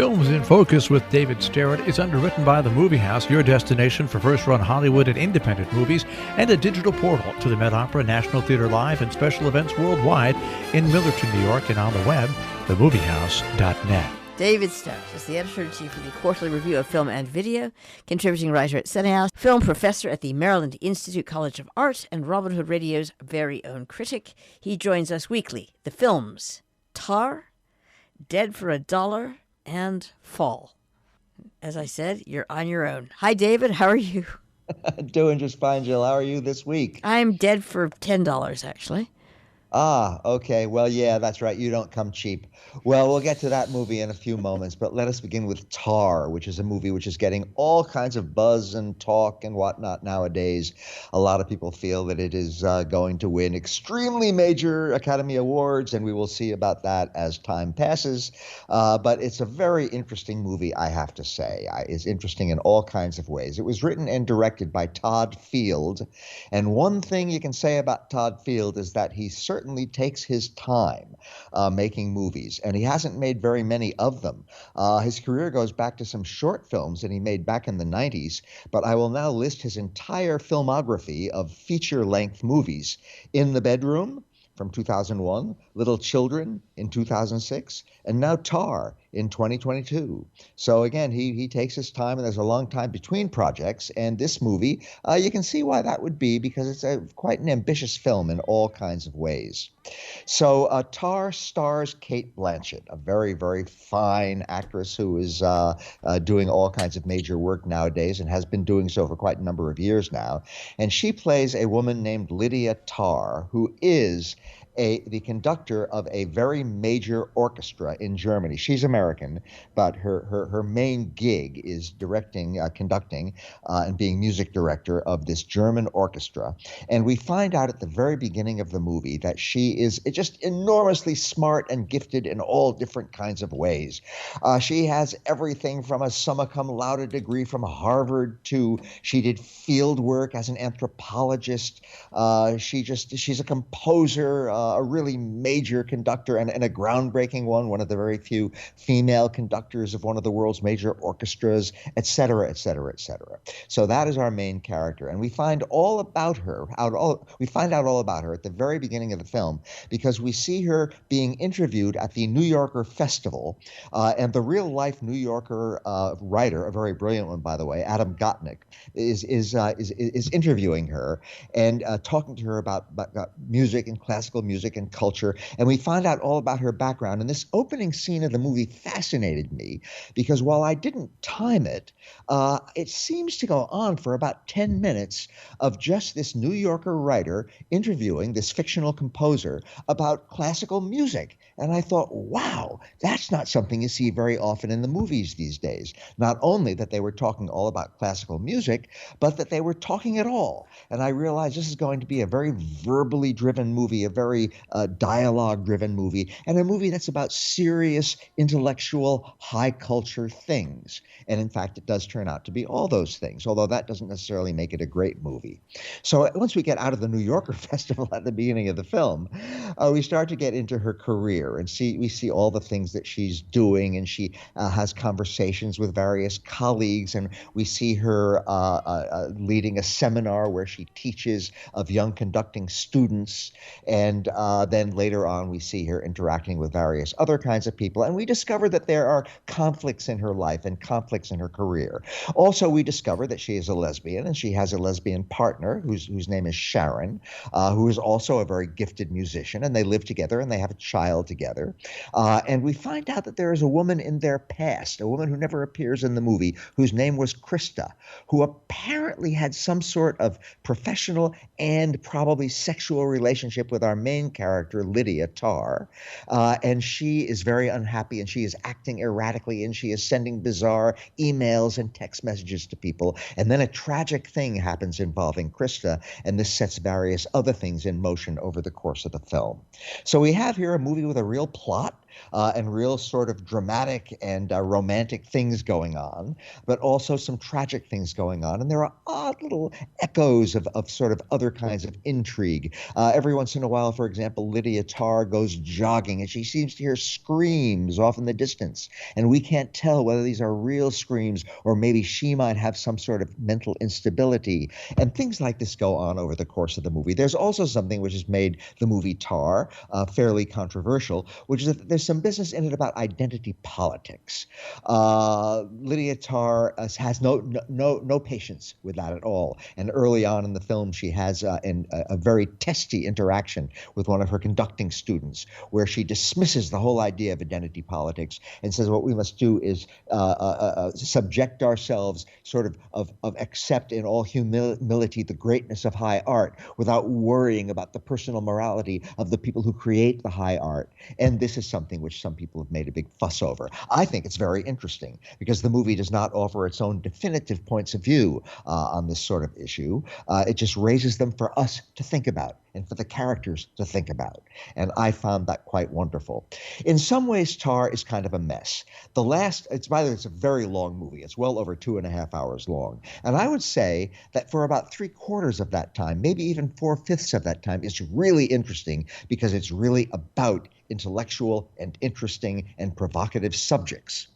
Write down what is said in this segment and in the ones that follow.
Films in Focus with David Sterritt is underwritten by The Movie House, your destination for first-run Hollywood and independent movies, and a digital portal to the Met Opera, National Theatre Live, and special events worldwide in Millerton, New York, and on the web, themoviehouse.net. David Sterritt is the editor-in-chief of the Quarterly Review of Film and Video, contributing writer at Cinehouse, film professor at the Maryland Institute College of Art, and Robin Hood Radio's very own critic. He joins us weekly. The films: Tar, Dead for a Dollar, and Fall. As I said, you're on your own. Hi, David. How are you? Doing just fine, Jill. How are you this week? I'm dead for $10, actually. Ah, okay. Well, yeah, that's right. You don't come cheap. Well, we'll get to that movie in a few moments, but let us begin with Tar, which is a movie which is getting all kinds of buzz and talk and whatnot nowadays. A lot of people feel that it is going to win extremely major Academy Awards, and we will see about that as time passes. But it's a very interesting movie, I have to say. It's interesting in all kinds of ways. It was written and directed by Todd Field, and one thing you can say about Todd Field is that he certainly takes his time making movies, and he hasn't made very many of them. His career goes back to some short films that he made back in the 90s, but I will now list his entire filmography of feature-length movies. In the Bedroom from 2001, Little Children in 2006, and now Tar in 2022. So again, he takes his time, and there's a long time between projects. And this movie, you can see why that would be, because it's quite an ambitious film in all kinds of ways. So Tar stars Cate Blanchett, a very, very fine actress who is doing all kinds of major work nowadays and has been doing so for quite a number of years now. And she plays a woman named Lydia Tarr, who is the conductor of a very major orchestra in Germany. She's American, but her main gig is directing, conducting, and being music director of this German orchestra. And we find out at the very beginning of the movie that she is just enormously smart and gifted in all different kinds of ways. She has everything from a summa cum laude degree from Harvard to she did field work as an anthropologist. She's a composer, a really major conductor and a groundbreaking one of the very few female conductors of one of the world's major orchestras, et cetera, et cetera, et cetera. So that is our main character. And we find all about her, we find out all about her at the very beginning of the film, because we see her being interviewed at the New Yorker Festival, and the real-life New Yorker writer, a very brilliant one, by the way, Adam Gopnik, is interviewing her and talking to her about music and classical music and culture, and we find out all about her background. And this opening scene of the movie fascinated me because while I didn't time it, it seems to go on for about 10 minutes of just this New Yorker writer interviewing this fictional composer about classical music. And I thought, wow, that's not something you see very often in the movies these days. Not only that they were talking all about classical music, but that they were talking at all. And I realized this is going to be a very verbally driven movie, a very dialogue-driven movie, and a movie that's about serious, intellectual, high-culture things. And in fact, it does turn out to be all those things, although that doesn't necessarily make it a great movie. So once we get out of the New Yorker Festival at the beginning of the film, we start to get into her career and we see all the things that she's doing, and she has conversations with various colleagues, and we see her leading a seminar where she teaches of young conducting students, and then later on we see her interacting with various other kinds of people, and we discover that there are conflicts in her life and conflicts in her career. Also, we discover that she is a lesbian, and she has a lesbian partner whose name is Sharon, who is also a very gifted musician, and they live together and they have a child together. And we find out that there is a woman in their past, a woman who never appears in the movie, whose name was Krista, who apparently had some sort of professional and probably sexual relationship with our main character, Lydia Tarr. And she is very unhappy, and she is acting erratically, and she is sending bizarre emails and text messages to people. And then a tragic thing happens involving Krista, and this sets various other things in motion over the course of the film. So we have here a movie with a real plot, and real sort of dramatic and romantic things going on, but also some tragic things going on. And there are odd little echoes of sort of other kinds of intrigue. Every once in a while, for example, Lydia Tarr goes jogging and she seems to hear screams off in the distance. And we can't tell whether these are real screams or maybe she might have some sort of mental instability. And things like this go on over the course of the movie. There's also something which has made the movie Tar fairly controversial, which is that there's some business in it about identity politics. Lydia Tarr has no patience with that at all. And early on in the film, she has a very testy interaction with one of her conducting students, where she dismisses the whole idea of identity politics and says what we must do is subject ourselves, sort of accept in all humility the greatness of high art without worrying about the personal morality of the people who create the high art. And this is something which some people have made a big fuss over. I think it's very interesting because the movie does not offer its own definitive points of view on this sort of issue. It just raises them for us to think about and for the characters to think about. And I found that quite wonderful. In some ways, Tar is kind of a mess. It's a very long movie. It's well over 2.5 hours long. And I would say that for about 3/4 of that time, maybe even 4/5 of that time, is really interesting because it's really about intellectual and interesting and provocative subjects.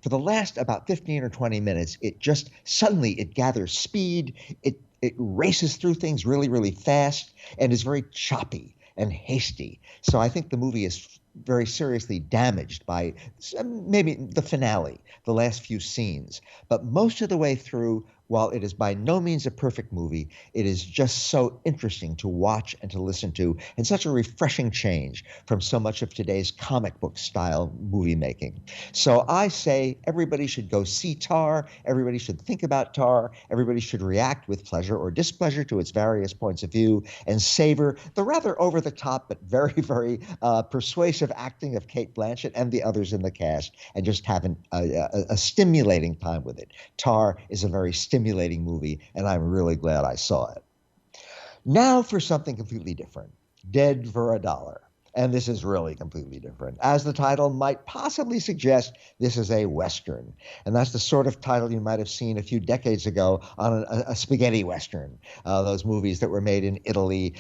For the last about 15 or 20 minutes, it just suddenly it gathers speed. It races through things really, really fast and is very choppy and hasty. So I think the movie is very seriously damaged by maybe the finale, the last few scenes. But most of the way through, while it is by no means a perfect movie, it is just so interesting to watch and to listen to, and such a refreshing change from so much of today's comic book style movie making. So I say everybody should go see Tar, everybody should think about Tar, everybody should react with pleasure or displeasure to its various points of view, and savor the rather over-the-top but very, very persuasive acting of Cate Blanchett and the others in the cast, and just have a stimulating time with it. Tar is a very stimulating movie, and I'm really glad I saw it. Now for something completely different, Dead for a Dollar. And this is really completely different. As the title might possibly suggest, this is a Western. And that's the sort of title you might have seen a few decades ago on a spaghetti Western. Those movies that were made in Italy,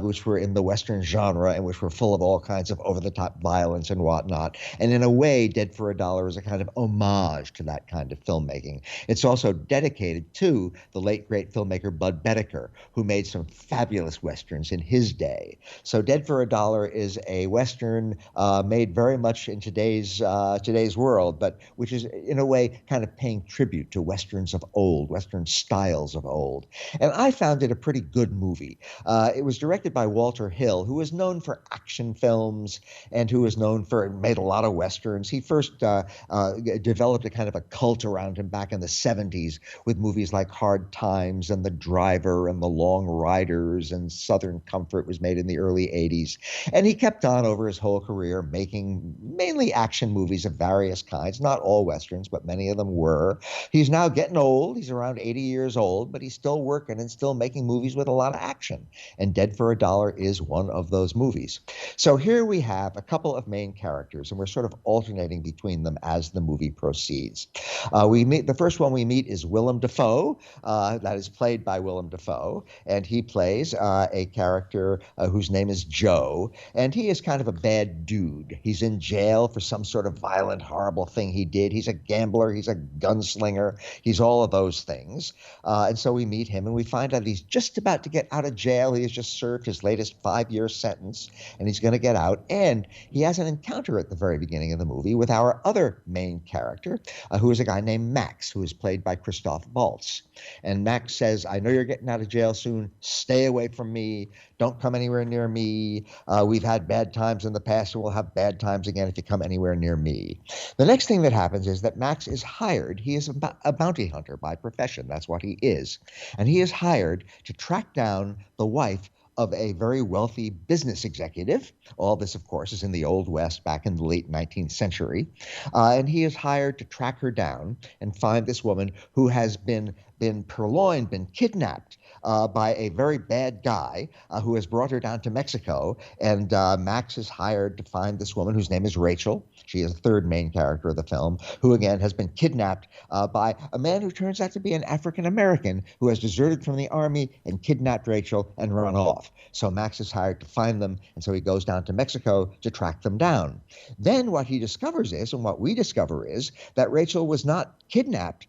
which were in the Western genre and which were full of all kinds of over-the-top violence and whatnot. And in a way, Dead for a Dollar is a kind of homage to that kind of filmmaking. It's also dedicated to the late, great filmmaker Bud Boetticher, who made some fabulous Westerns in his day. So Dead for a Dollar is a Western made very much in today's world, but which is in a way kind of paying tribute to Westerns of old, Western styles of old. And I found it a pretty good movie. It was directed by Walter Hill, who is known for action films and who is known for made a lot of Westerns. He first developed a kind of a cult around him back in the 70s with movies like Hard Times and The Driver and The Long Riders, and Southern Comfort was made in the early 80s. And he kept on over his whole career making mainly action movies of various kinds, not all Westerns, but many of them were. He's now getting old. He's around 80 years old, but he's still working and still making movies with a lot of action. And Dead for a Dollar is one of those movies. So here we have a couple of main characters, and we're sort of alternating between them as the movie proceeds. The first one we meet is Willem Dafoe. That is played by Willem Dafoe, and he plays a character whose name is Joe. And he is kind of a bad dude. He's in jail for some sort of violent, horrible thing he did. He's a gambler. He's a gunslinger. He's all of those things. And so we meet him, and we find out he's just about to get out of jail. He has just served his latest 5-year sentence, and he's going to get out. And he has an encounter at the very beginning of the movie with our other main character, who is a guy named Max, who is played by Christoph Waltz. And Max says, I know you're getting out of jail soon. Stay away from me. Don't come anywhere near me. We've had bad times in the past, and we'll have bad times again if you come anywhere near me. The next thing that happens is that Max is hired. He is a bounty hunter by profession. That's what he is. And he is hired to track down the wife of a very wealthy business executive. All this, of course, is in the Old West back in the late 19th century. And he is hired to track her down and find this woman who has been been purloined, been kidnapped by a very bad guy who has brought her down to Mexico. And Max is hired to find this woman whose name is Rachel. She is the third main character of the film, who again has been kidnapped by a man who turns out to be an African American who has deserted from the army and kidnapped Rachel and run off. So Max is hired to find them, and so he goes down to Mexico to track them down. Then what he discovers is, and what we discover is, that Rachel was not kidnapped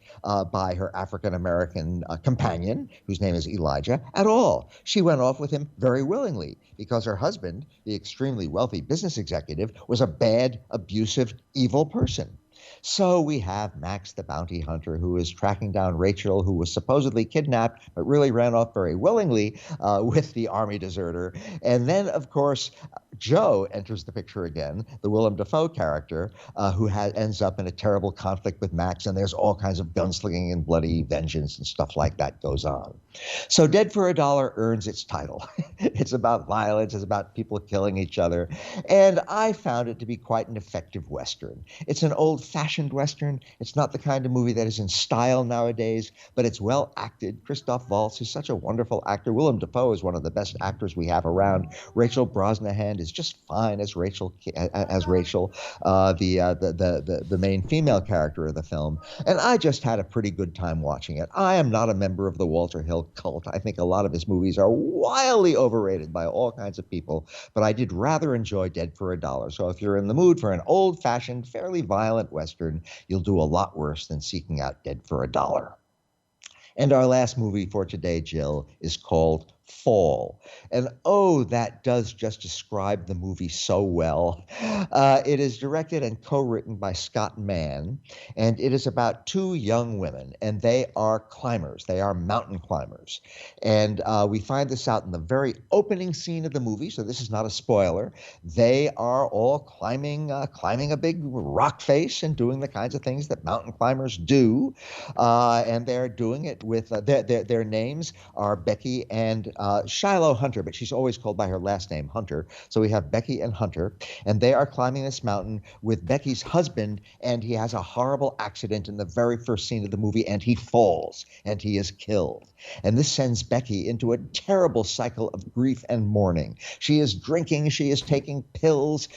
by her African American companion, whose name is Elijah, at all. She went off with him very willingly because her husband, the extremely wealthy business executive, was a bad, abusive, evil person. So we have Max the bounty hunter who is tracking down Rachel, who was supposedly kidnapped, but really ran off very willingly with the army deserter. And then, of course, Joe enters the picture again, the Willem Dafoe character, who ends up in a terrible conflict with Max, and there's all kinds of gunslinging and bloody vengeance and stuff like that goes on. So Dead for a Dollar earns its title. It's about violence, it's about people killing each other, and I found it to be quite an effective Western. It's an old-fashioned Western. It's not the kind of movie that is in style nowadays, but it's well acted. Christoph Waltz is such a wonderful actor. Willem Dafoe is one of the best actors we have around. Rachel Brosnahan is just fine as Rachel, the main female character of the film. And I just had a pretty good time watching it. I am not a member of the Walter Hill cult. I think a lot of his movies are wildly overrated by all kinds of people, but I did rather enjoy Dead for a Dollar. So if you're in the mood for an old-fashioned, fairly violent Western, you'll do a lot worse than seeking out Dead for a Dollar. And our last movie for today, Jill, is called Fall. And oh, that does just describe the movie so well. It is directed and co-written by Scott Mann, and it is about two young women, and they are climbers. They are mountain climbers. And we find this out in the very opening scene of the movie, so this is not a spoiler. They are all climbing a big rock face and doing the kinds of things that mountain climbers do. And they're doing it with their names are Becky and Shiloh Hunter, but she's always called by her last name, Hunter. So we have Becky and Hunter, and they are climbing this mountain with Becky's husband, and he has a horrible accident in the very first scene of the movie, and he falls, and he is killed. And this sends Becky into a terrible cycle of grief and mourning. She is drinking, she is taking pills,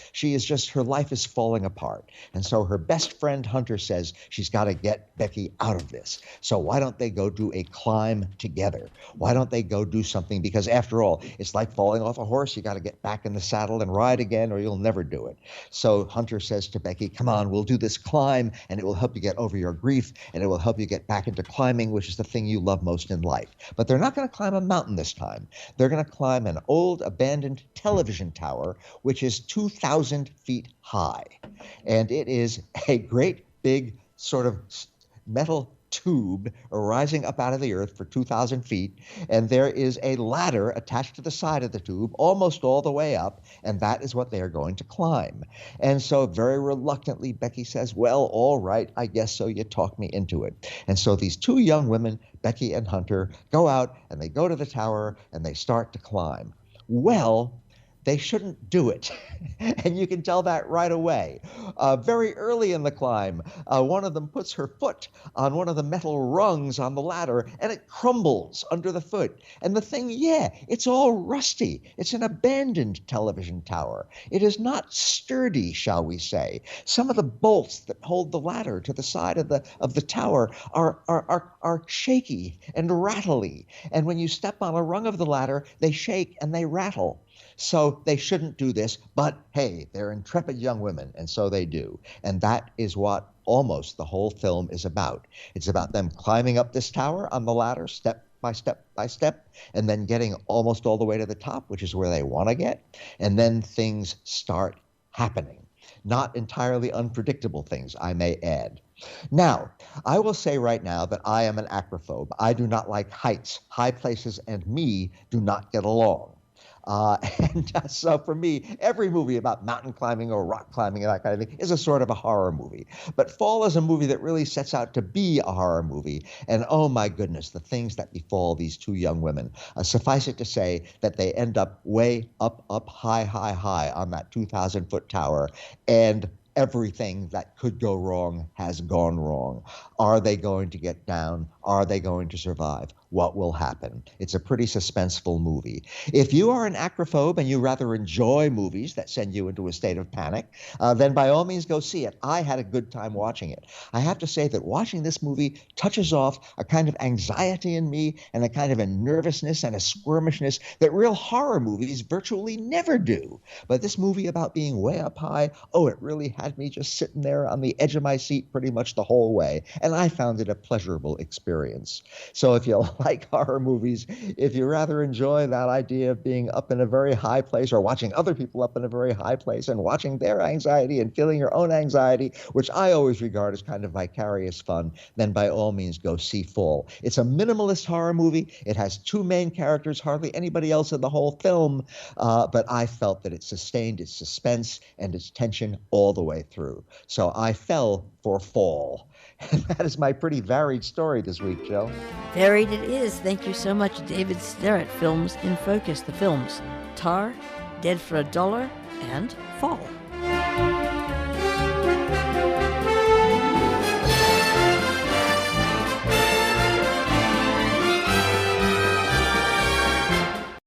her life is falling apart. And so her best friend, Hunter, says she's got to get Becky out of this. So why don't they go do a climb together? Why don't they go do something? Because after all, it's like falling off a horse. You got to get back in the saddle and ride again, or you'll never do it. So Hunter says to Becky, come on, we'll do this climb, and it will help you get over your grief, and it will help you get back into climbing, which is the thing you love most in life. But they're not going to climb a mountain this time. They're going to climb an old abandoned television tower, which is 2,000 feet high. And it is a great big sort of metal tube rising up out of the earth for 2,000 feet, and there is a ladder attached to the side of the tube almost all the way up, and that is what they are going to climb. And so very reluctantly, Becky says, well, all right, I guess so, you talked me into it. And so these two young women, Becky and Hunter, go out and they go to the tower and they start to climb. Well, they shouldn't do it. And you can tell that right away. Very early in the climb, one of them puts her foot on one of the metal rungs on the ladder, and it crumbles under the foot. And the thing, it's all rusty. It's an abandoned television tower. It is not sturdy, shall we say. Some of the bolts that hold the ladder to the side of the tower are shaky and rattly. And when you step on a rung of the ladder, they shake and they rattle. So they shouldn't do this, but hey, they're intrepid young women, and so they do. And that is what almost the whole film is about. It's about them climbing up this tower on the ladder, step by step by step, and then getting almost all the way to the top, which is where they want to get. And then things start happening. Not entirely unpredictable things, I may add. Now, I will say right now that I am an acrophobe. I do not like heights. High places and me do not get along. So for me, every movie about mountain climbing or rock climbing and that kind of thing is a sort of a horror movie. But Fall is a movie that really sets out to be a horror movie. And oh my goodness, the things that befall these two young women. Suffice it to say that they end up way up high on that 2,000-foot tower. And everything that could go wrong has gone wrong. Are they going to get down? Are they going to survive? What will happen? It's a pretty suspenseful movie. If you are an acrophobe and you rather enjoy movies that send you into a state of panic, then by all means go see it. I had a good time watching it. I have to say that watching this movie touches off a kind of anxiety in me and a kind of a nervousness and a squirmishness that real horror movies virtually never do. But this movie about being way up high, oh, it really had me just sitting there on the edge of my seat pretty much the whole way. And I found it a pleasurable experience. So if you like horror movies, if you rather enjoy that idea of being up in a very high place or watching other people up in a very high place and watching their anxiety and feeling your own anxiety, which I always regard as kind of vicarious fun, then by all means go see Fall. It's a minimalist horror movie. It has two main characters, hardly anybody else in the whole film, but I felt that it sustained its suspense and its tension all the way through. So I fell for Fall. And that is my pretty varied story this week, Jill. Varied it is. Thank you so much, David Sterritt. Films in Focus. The films Tar, Dead for a Dollar, and Fall.